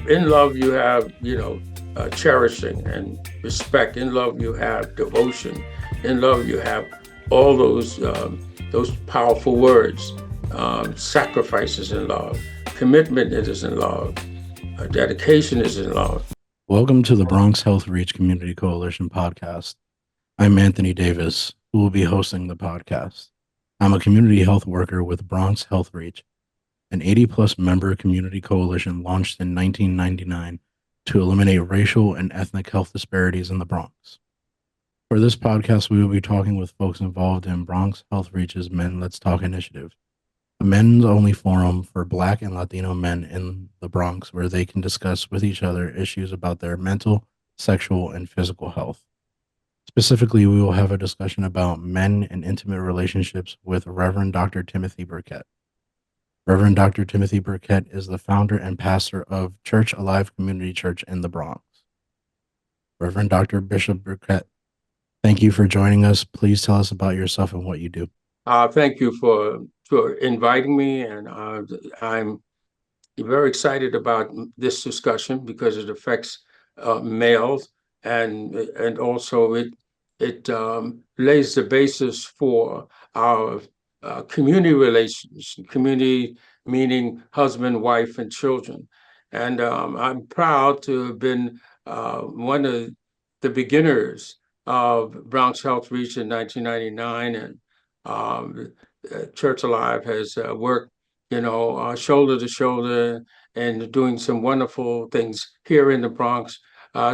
In love, you have, cherishing and respect. In love, you have devotion. In love, you have all those powerful words. Sacrifices in love. Commitment is in love. Dedication is in love. Welcome to the Bronx Health REACH Community Coalition podcast. I'm Anthony Davis, who will be hosting the podcast. I'm a community health worker with Bronx Health REACH, an 80 plus member community coalition launched in 1999 to eliminate racial and ethnic health disparities in the Bronx. For this podcast, we will be talking with folks involved in Bronx Health REACH's Men Let's Talk initiative, a men's only forum for Black and Latino men in the Bronx where they can discuss with each other issues about their mental, sexual, and physical health. Specifically, we will have a discussion about men and intimate relationships with Reverend Dr. Timothy Birkett. Reverend Dr. Timothy Birkett is the founder and pastor of Church Alive Community Church in the Bronx. Reverend Dr. Bishop Birkett, thank you for joining us. Please tell us about yourself and what you do. Thank you for inviting me, and I'm very excited about this discussion because it affects males, and also it lays the basis for our community relations, community meaning husband, wife, and children. And I'm proud to have been one of the beginners of Bronx Health REACH in 1999, and um, Church Alive has worked, shoulder to shoulder and doing some wonderful things here in the Bronx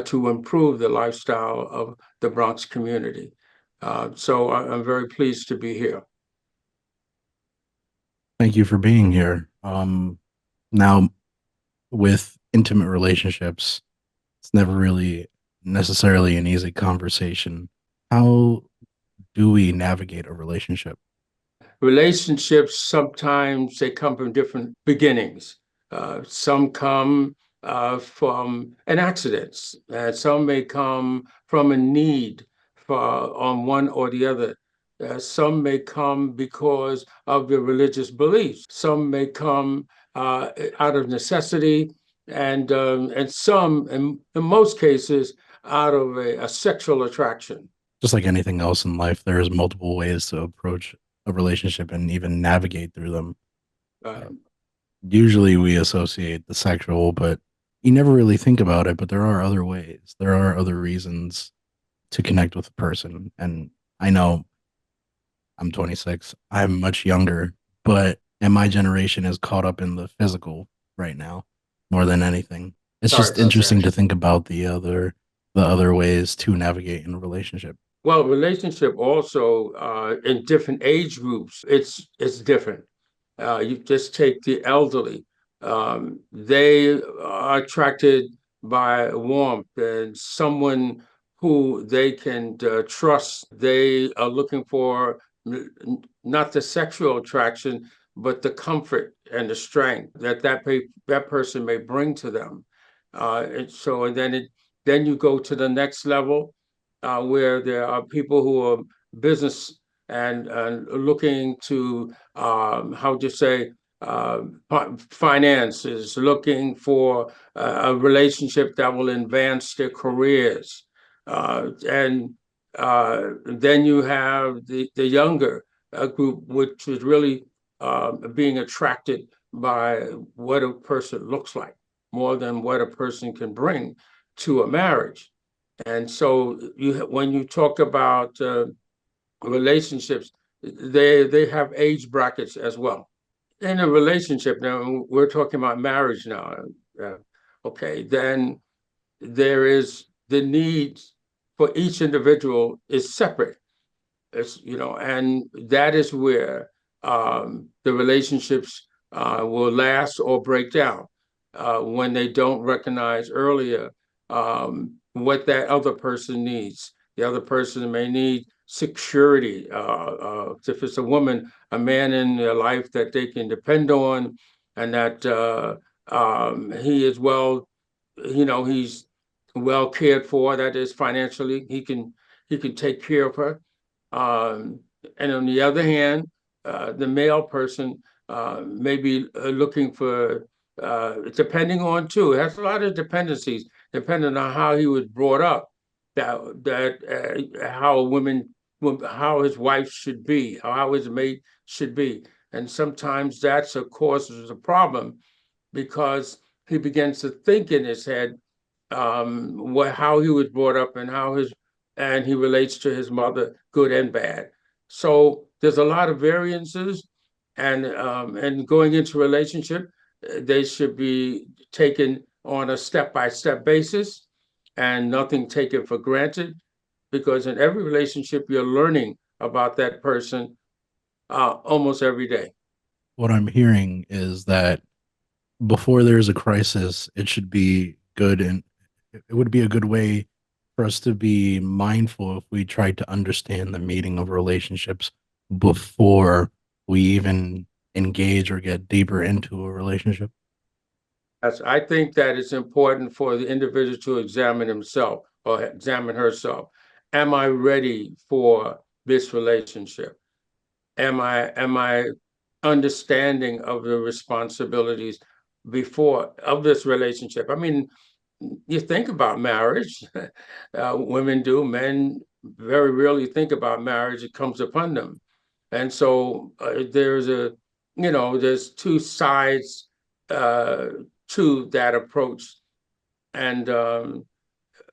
to improve the lifestyle of the Bronx community. I'm very pleased to be here. Thank you for being here. Now, with intimate relationships, it's never really necessarily an easy conversation. How do we navigate a relationship? Relationships, sometimes they come from different beginnings. Some come from an accident, some may come from a need for on one or the other. Some may come because of the religious beliefs. Some may come out of necessity, and some, in most cases, out of a sexual attraction. Just like anything else in life, there's multiple ways to approach a relationship and even navigate through them. Uh, Uh, Usually we associate the sexual, but you never really think about it. But there are other ways, there are other reasons to connect with a person. And I know I'm 26, I'm much younger, but and my generation is caught up in the physical right now more than anything. It's Sorry, just interesting to think about the other ways to navigate in a relationship. well, relationship also in different age groups, it's different. You just take the elderly; they are attracted by warmth and someone who they can trust. They are looking for not the sexual attraction, but the comfort and the strength that person may bring to them. And then you go to the next level where there are people who are business and looking to how to say uh, finances, looking for a relationship that will advance their careers, and then you have the younger group, which is really being attracted by what a person looks like more than what a person can bring to a marriage. And so when you talk about relationships, they have age brackets as well. In a relationship, now we're talking about marriage now. Uh, okay, then there is the need for each individual is separate. And that is where the relationships will last or break down when they don't recognize earlier what that other person needs. The other person may need security. If it's a woman, a man in their life that they can depend on, and that he is well, he's well cared for. That is financially, he can take care of her. Um, and on the other hand, the male person may be looking for depending on too. It has a lot of dependencies, depending on how he was brought up, how a woman, how his wife should be, how his mate should be, and sometimes that's a causes a problem because he begins to think in his head how he was brought up and and he relates to his mother, good and bad. So there's a lot of variances, and going into a relationship, they should be taken on a step-by-step basis and nothing taken for granted, because in every relationship you're learning about that person almost every day. What I'm hearing is that before there's a crisis, it should be good, and it would be a good way for us to be mindful if we tried to understand the meaning of relationships before we even engage or get deeper into a relationship. I think that it's important for the individual to examine himself or examine herself. Am I ready for this relationship? Am I understanding of the responsibilities before of this relationship? I mean, you think about marriage, women do, men very rarely think about marriage. It comes upon them. And so there's two sides uh, to that approach. And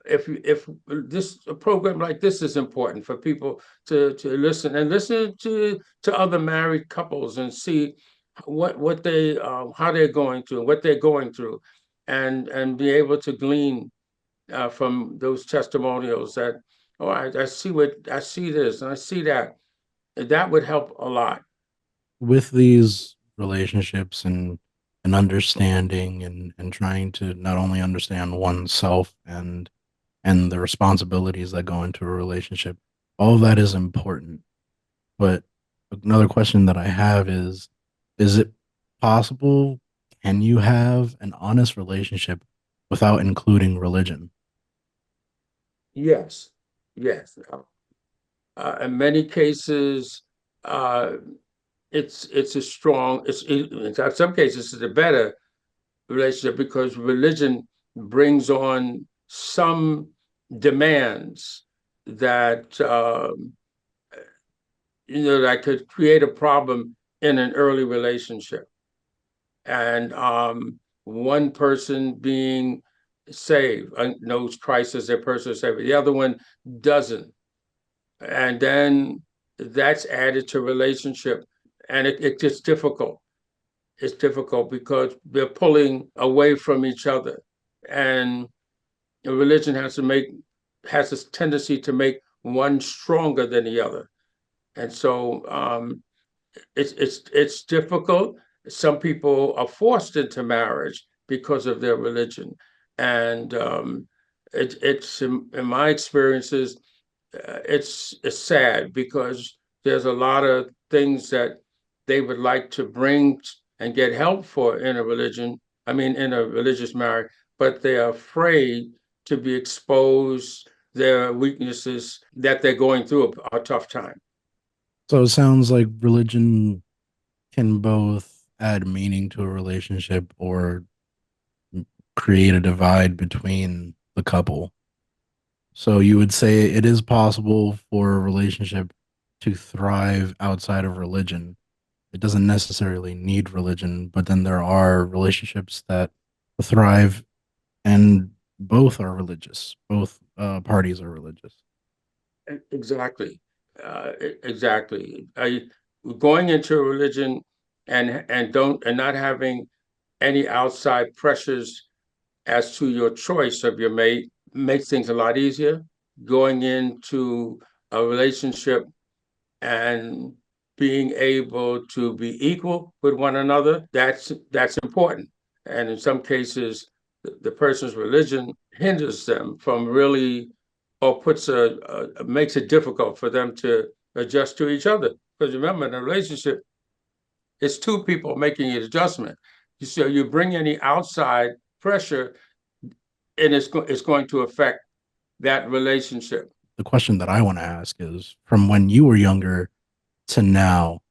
if this a program like this is important for people to listen and listen to other married couples and see what they how they're going through, what they're going through, and be able to glean from those testimonials that, oh, I see this and I see that. That would help a lot. With these relationships and understanding and trying to not only understand oneself and the responsibilities that go into a relationship, all of that is important. But another question that I have is it possible, can you have an honest relationship without including religion? Yes, yes. In many cases, uh, it's a strong. In some cases it's a better relationship because religion brings on some demands that that could create a problem in an early relationship. And one person being saved knows Christ as their personal savior. The other one doesn't, and then that's added to relationship, and it's just difficult. It's difficult because they're pulling away from each other, and religion has this tendency to make one stronger than the other, and so it's difficult. Some people are forced into marriage because of their religion, and it's in my experiences, it's sad because there's a lot of things that they would like to bring and get help for in a religion. I mean, in a religious marriage, but they're afraid to be exposed their weaknesses that they're going through a tough time. So it sounds like religion can both add meaning to a relationship or create a divide between the couple. So you would say it is possible for a relationship to thrive outside of religion. It doesn't necessarily need religion, but then there are relationships that thrive and both are religious. Both parties are religious. Exactly. Exactly. Going into a religion and not having any outside pressures as to your choice of your mate makes things a lot easier. Going into a relationship and being able to be equal with one another, that's important. And in some cases, the person's religion hinders them from really, or makes it difficult for them to adjust to each other. Because remember, in a relationship, it's two people making an adjustment. So you bring any outside pressure, and it's going to affect that relationship. The question that I want to ask is from when you were younger to now,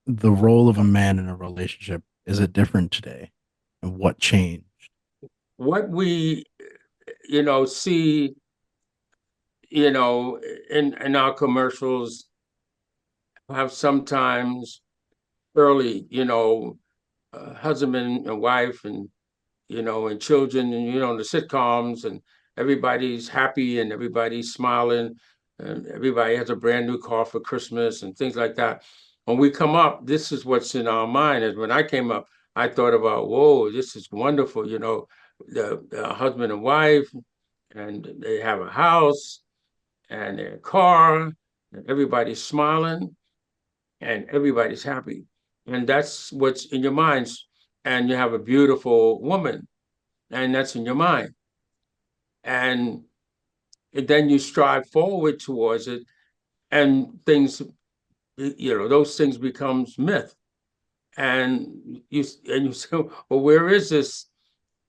the role of a man in a relationship, Is it different today? And what changed? What we, see, you know, in our commercials have sometimes early, husband and wife and and children, and the sitcoms, and everybody's happy and everybody's smiling, and everybody has a brand new car for Christmas and things like that. When we come up, this is what's in our mind. Is when I came up, I thought about, whoa, this is wonderful. The husband and wife, and they have a house and their car, and everybody's smiling and everybody's happy. And that's what's in your minds. And you have a beautiful woman, and that's in your mind. And then you strive forward towards it, and things, those things becomes myth. And you say, well, where is this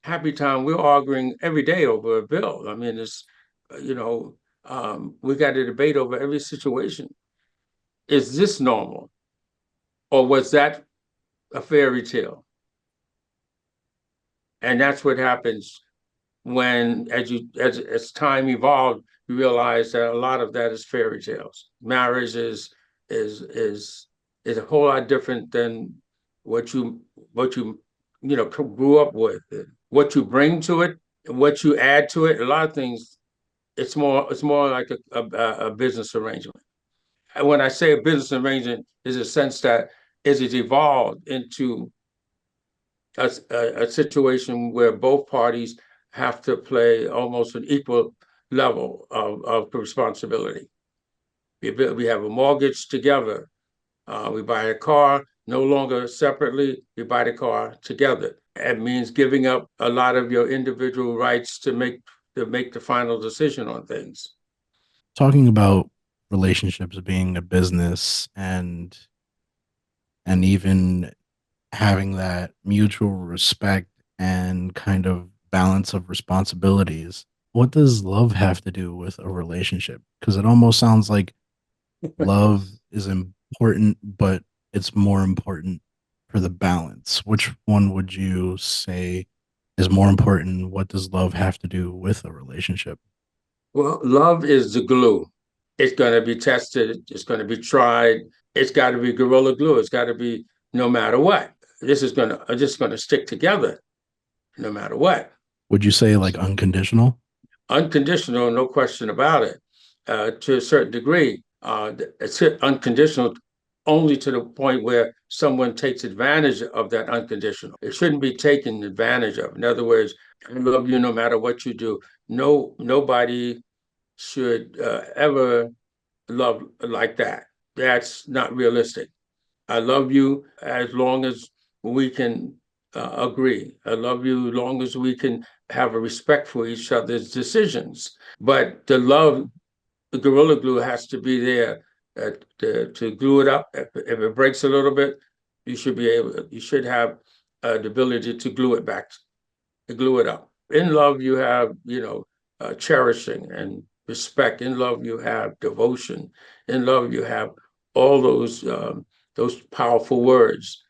happy time? We're arguing every day over a bill. I mean, it's, we got a debate over every situation. Is this normal, or was that a fairy tale? And that's what happens when, as time evolved, you realize that a lot of that is fairy tales. Marriage is is is a whole lot different than what you grew up with, what you bring to it, what you add to it. A lot of things. It's more like a business arrangement. And when I say a business arrangement, is a sense that it has evolved into a situation where both parties have to play almost an equal level of responsibility. We have a mortgage together. We buy a car no longer separately. We buy the car together. It means giving up a lot of your individual rights to make the final decision on things. Talking about relationships being a business and even having that mutual respect and kind of balance of responsibilities. What does love have to do with a relationship? Because it almost sounds like love is important, but it's more important for the balance. Which one would you say is more important? What does love have to do with a relationship? Well, love is the glue. It's going to be tested. It's going to be tried. It's got to be gorilla glue. It's got to be no matter what. This is going to stick together no matter what. Would you say like unconditional? Unconditional, no question about it. To a certain degree, it's unconditional only to the point where someone takes advantage of that unconditional. It shouldn't be taken advantage of. In other words, I love you no matter what you do. No, nobody should ever love like that. That's not realistic. I love you as long as we can agree. I love you as long as we can have a respect for each other's decisions. But the gorilla glue has to be there to glue it up. If it breaks a little bit, you should have the ability to glue it back, to glue it up. In love, you have, cherishing and respect. In love, you have devotion. In love, you have all those powerful words.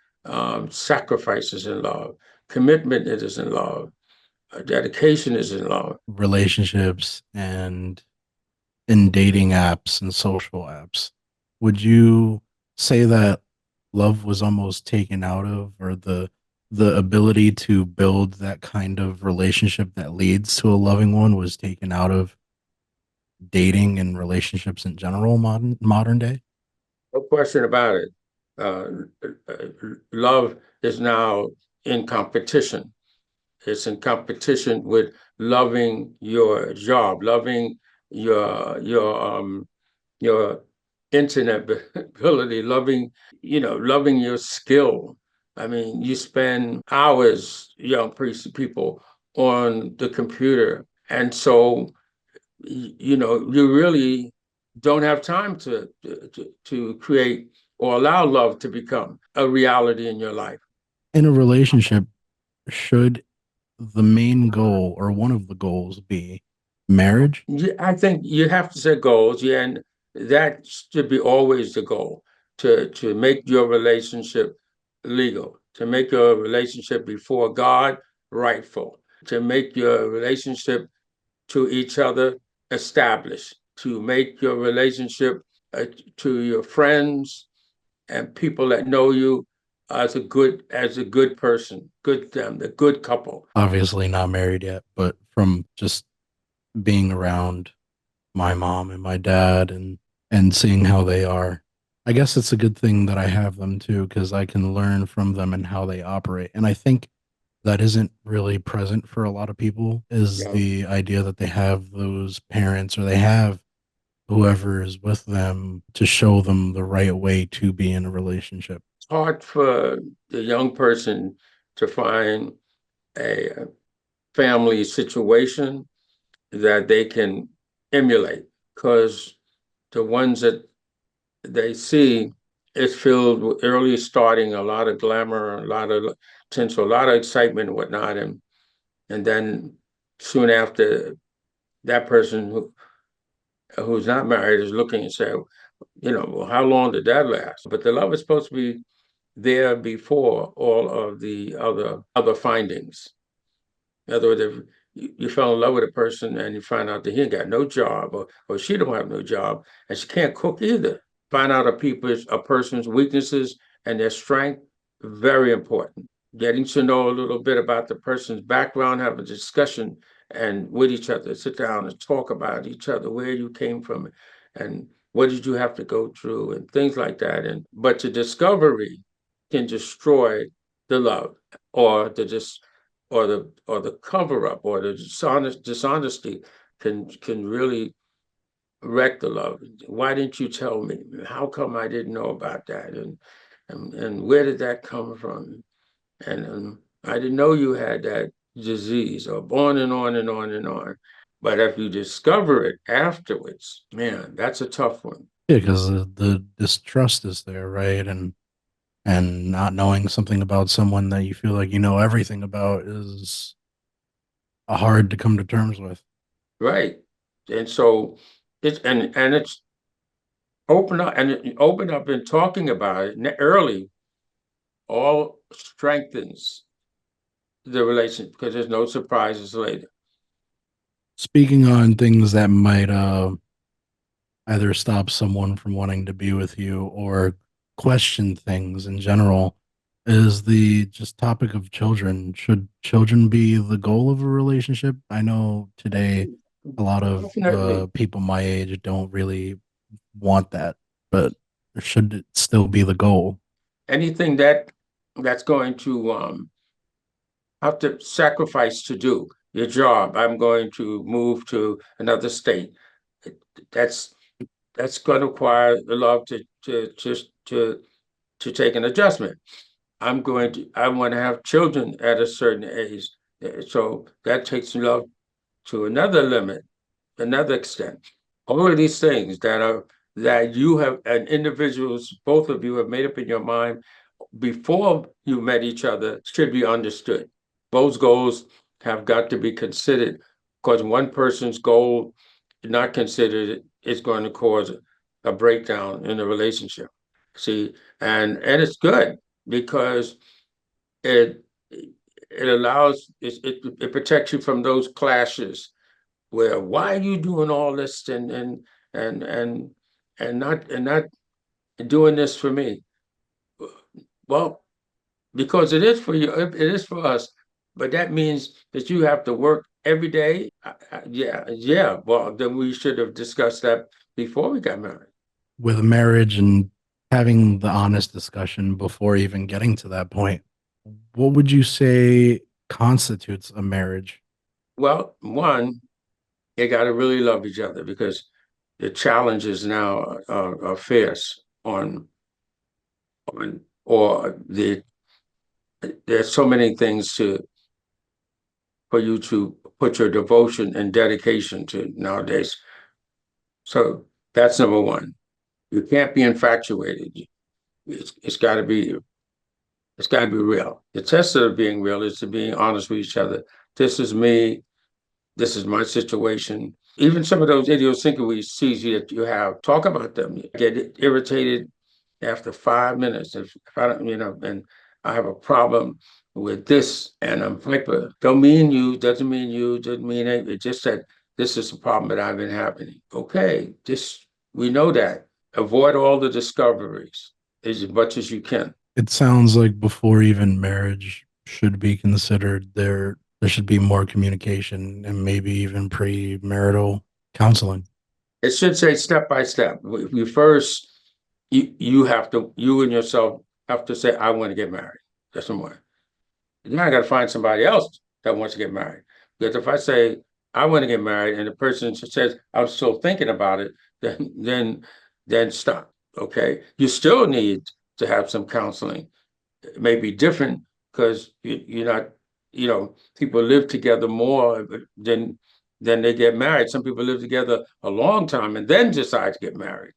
Sacrifices in love, commitment is in love, dedication is in love. Relationships and in dating apps and social apps, would you say that love was almost taken out of, or the ability to build that kind of relationship that leads to a loving one was taken out of dating and relationships in general modern day? No question about it. Uh, Love is now in competition. It's in competition with loving your job, loving your internet ability, loving your skill. I mean, you spend hours, young people, on the computer, and so you really don't have time to create or allow love to become a reality in your life. In a relationship, should the main goal or one of the goals be marriage? Yeah, I think you have to set goals, yeah, and that should be always the goal to make your relationship legal, to make your relationship before God rightful, to make your relationship to each other established, to make your relationship to your friends and people that know you as a good person, good them, the good couple. Obviously not married yet, but from just being around my mom and my dad and seeing how they are, I guess it's a good thing that I have them too, because I can learn from them and how they operate. And I think that isn't really present for a lot of people is Yeah. the idea that they have those parents or they have whoever is with them to show them the right way to be in a relationship. It's hard for the young person to find a family situation that they can emulate because the ones that they see is filled with early starting, a lot of glamour, a lot of potential, a lot of excitement and whatnot. And then soon after, that person who's not married is looking and say, well, how long did that last? But the love is supposed to be there before all of the other findings. In other words, if you fell in love with a person and you find out that he ain't got no job or she don't have no job and she can't cook either. Find out a person's weaknesses and their strength, very important. Getting to know a little bit about the person's background, have a discussion and with each other, sit down and talk about each other, where you came from and what did you have to go through and things like that. And but the discovery can destroy the love or the cover up or the dishonesty can really wreck the love. Why didn't you tell me? How come I didn't know about that? And where did that come from? And I didn't know you had that disease, or on and on and on and on. But if you discover it afterwards, man, that's a tough one. Yeah, because the distrust is there, right? And not knowing something about someone that you feel like you know everything about is hard to come to terms with. Right. And so it's open up and talking about it early all strengthens the relationship because there's no surprises later. Speaking on things that might either stop someone from wanting to be with you or question things in general, is the just topic of children. Should children be the goal of a relationship? I know today a lot of Definitely. people my age don't really want that, but should it still be the goal? Anything that's going to have to sacrifice to do your job. I'm going to move to another state. That's that's going to require the love to take an adjustment. I want to have children at a certain age. So that takes love to another limit, another extent. All of these things that you have and individuals, both of you have made up in your mind before you met each other should be understood. Those goals have got to be considered because one person's goal not considered is going to cause a breakdown in the relationship. See, and it's good because it it allows it protects you from those clashes where why are you doing all this and and and not doing this for me? Well, because it is for you, it is for us, but that means that you have to work every day. Yeah, yeah. Well, then we should have discussed that before we got married. With a marriage and having the honest discussion before even getting to that point, what would you say constitutes a marriage? Well, one, they got to really love each other because the challenges now are fierce on or there's so many things to for you to put your devotion and dedication to nowadays. So that's number one. You can't be infatuated. It's got to be it's got to be real. The test of being real is to being honest with each other. This is me. This is my situation. Even some of those idiosyncrasies that you have, talk about them. You get irritated after 5 minutes. If I don't, and I have a problem with this, and I'm hyper. Don't mean you, doesn't mean you, doesn't mean it. It just said this is a problem that I've been having. Okay, just we know that. Avoid all the discoveries as much as you can. It sounds like before even marriage should be considered, there should be more communication and maybe even premarital counseling. It should say step by step. You first, you have to, you and yourself have to say, I want to get married. That's one. Then I got to find somebody else that wants to get married. Because if I say I want to get married and the person says I'm still thinking about it, then stop. Okay, you still need to have some counseling. It may be different because you're not, people live together more than they get married. Some people live together a long time and then decide to get married.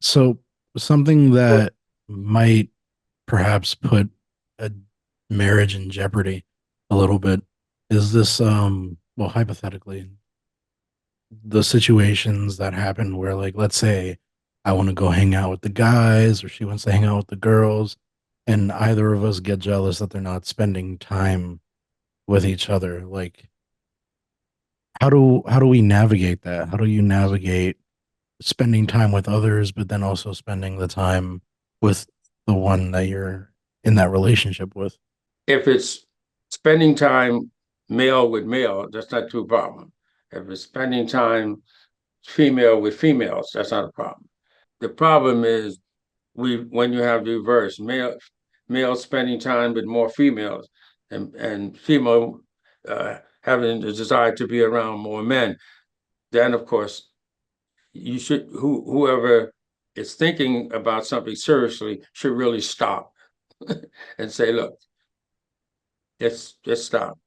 So something that might perhaps put a marriage in jeopardy a little bit is this well, hypothetically, the situations that happen where, like, let's say I want to go hang out with the guys or she wants to hang out with the girls, and either of us get jealous that they're not spending time with each other. Like, how do we navigate that? How do you navigate spending time with others, but then also spending the time with the one that you're in that relationship with? If it's spending time male with male, that's not too problem. If it's spending time female with females, that's not a problem. The problem is we when you have the reverse male spending time with more females and female having the desire to be around more men, then of course you should whoever is thinking about something seriously should really stop and say, look, let's stop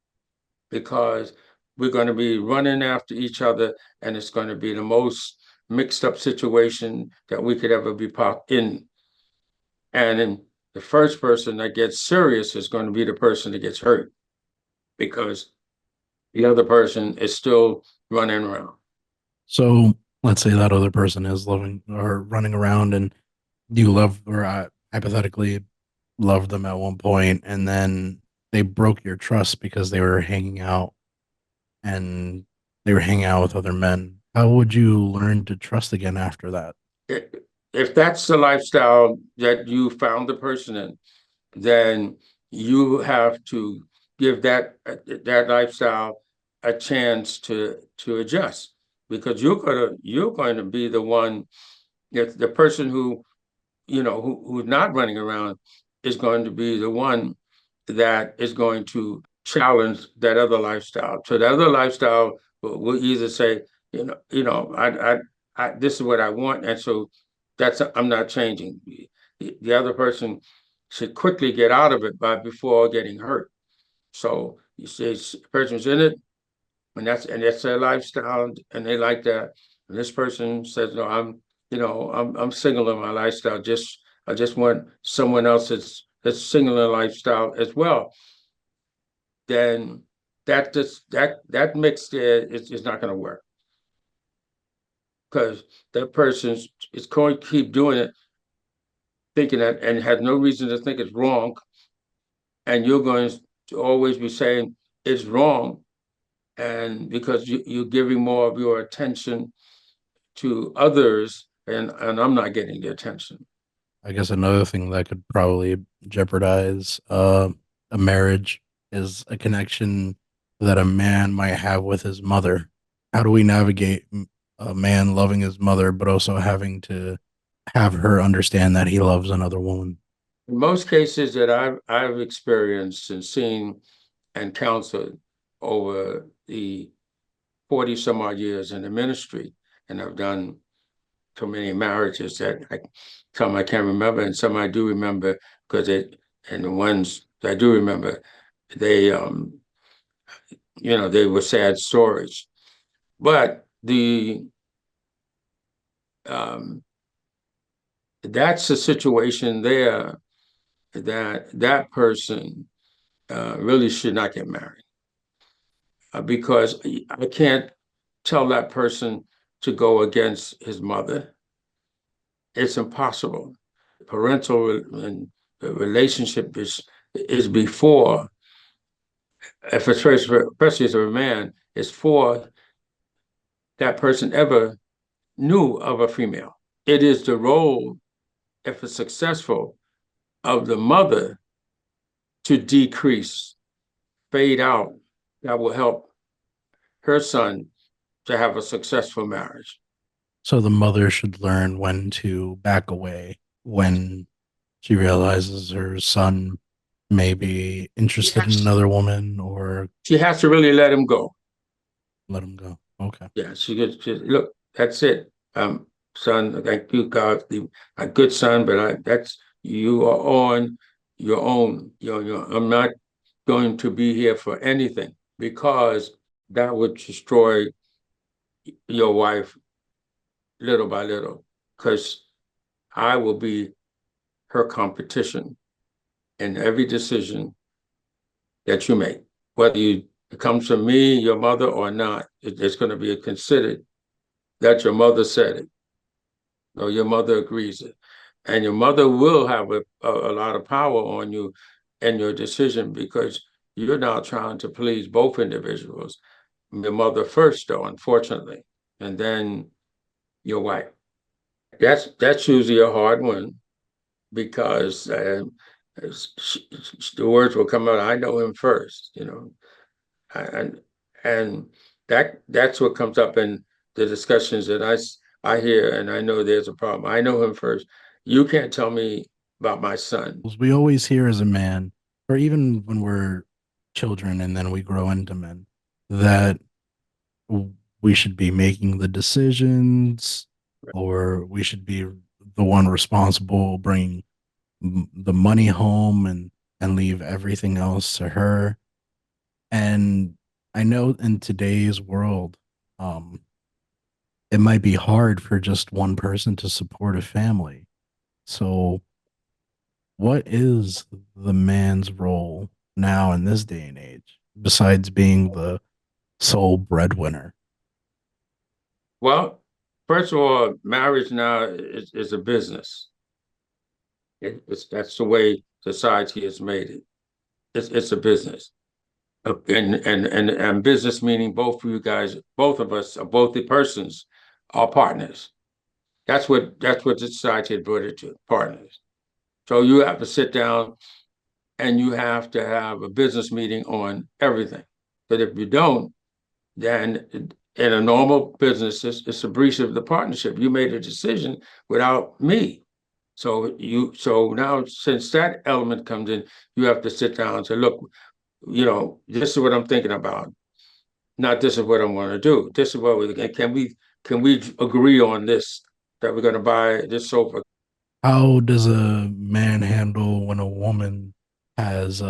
because we're going to be running after each other and it's going to be the most mixed up situation that we could ever be in. And then the first person that gets serious is going to be the person that gets hurt because the other person is still running around. So let's say that other person is loving or running around, and you love or hypothetically loved them at one point, and then they broke your trust because and they were hanging out with other men. How would you learn to trust again after that? If that's the lifestyle that you found the person in, then you have to give that lifestyle a chance to adjust because you're going to be the one, if the person who's not running around is going to be the one that is going to challenge that other lifestyle. So the other lifestyle will either say, this is what I want, and so I'm not changing. The other person should quickly get out of it before getting hurt. So you say the person's in it, and that's their lifestyle, and they like that. And this person says, "No, I'm single in my lifestyle. I just want someone else that's single in lifestyle as well." Then that mix there is not going to work because that person is going to keep doing it, thinking that, and has no reason to think it's wrong, and you're going to always be saying it's wrong, and because you're giving more of your attention to others, and I'm not getting the attention. I guess another thing that could probably jeopardize a marriage is a connection that a man might have with his mother. How do we navigate a man loving his mother, but also having to have her understand that he loves another woman? In most cases that I've experienced and seen and counseled over the 40 some odd years in the ministry, and I've done so many marriages that some I can't remember, and some I do remember because and the ones that I do remember, they, they were sad stories. But um, that's a situation there that person really should not get married because I can't tell that person to go against his mother. It's impossible. Parental and the relationship is before, if it's especially as a man, is before that person ever knew of a female. It is the role, if it's successful, of the mother to decrease, fade out, that will help her son to have a successful marriage. So the mother should learn when to back away when she realizes her son may be interested in Yes. another woman, or She has to really let him go. let him go. Okay. Yeah, look, that's it. Son, thank you, God, a good son, but that's you are on your own. I'm not going to be here for anything because that would destroy your wife little by little. Because I will be her competition in every decision that you make, whether it comes from me, your mother, or not. It's going to be considered that your mother said it, or your mother agrees it, and your mother will have a lot of power on you and your decision because you're now trying to please both individuals. Your mother first, though, unfortunately, and then your wife. That's usually a hard one because the words will come out. I know him first, and and that's what comes up in the discussions that I hear, and I know there's a problem. I know him first. You can't tell me about my son. We always hear as a man, or even when we're children and then we grow into men, that we should be making the decisions, or we should be the one responsible bringing the money home and leave everything else to her. And I know in today's world, um, it might be hard for just one person to support a family. So, what is the man's role now in this day and age, besides being the sole breadwinner? Well, first of all, marriage now is a business. That's the way society has made it. It's a business. And business meaning both of you guys, both of us, both the persons are partners. That's what the society had brought it to, partners. So you have to sit down and you have to have a business meeting on everything. But if you don't, then in a normal business, it's a breach of the partnership. You made a decision without me. So now since that element comes in, you have to sit down and say, look, this is what I'm thinking about. Not this is what I want to do. This is what we agree on this that we're going to buy this sofa. How does a man handle when a woman has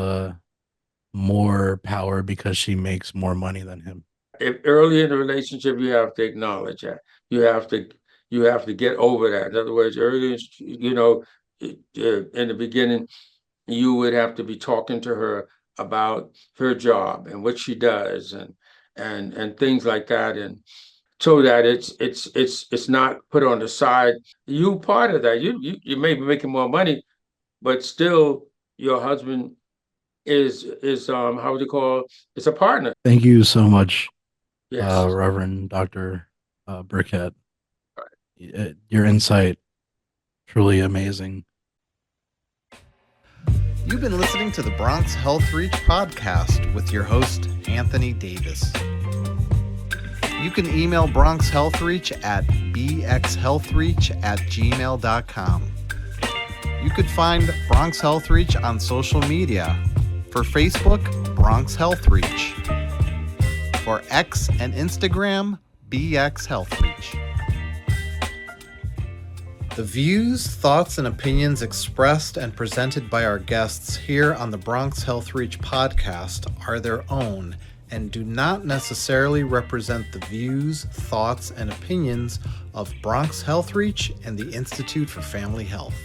more power because she makes more money than him? If early in the relationship, you have to acknowledge that. You have to you have to get over that. In other words, early, in the beginning, you would have to be talking to her about her job and what she does and things like that, and so that it's not put on the side. You part of that. You may be making more money, but still your husband is how would you call it's a partner. Thank you so much, Yes. Reverend Dr. Birkett. Your insight truly amazing. You've been listening to the Bronx Health REACH podcast with your host, Anthony Davis. You can email Bronx Health REACH at bxhealthreach@gmail.com. You could find Bronx Health REACH on social media. For Facebook, Bronx Health REACH. For X and Instagram, BX Health REACH. The views, thoughts, and opinions expressed and presented by our guests here on the Bronx Health REACH podcast are their own and do not necessarily represent the views, thoughts, and opinions of Bronx Health REACH and the Institute for Family Health.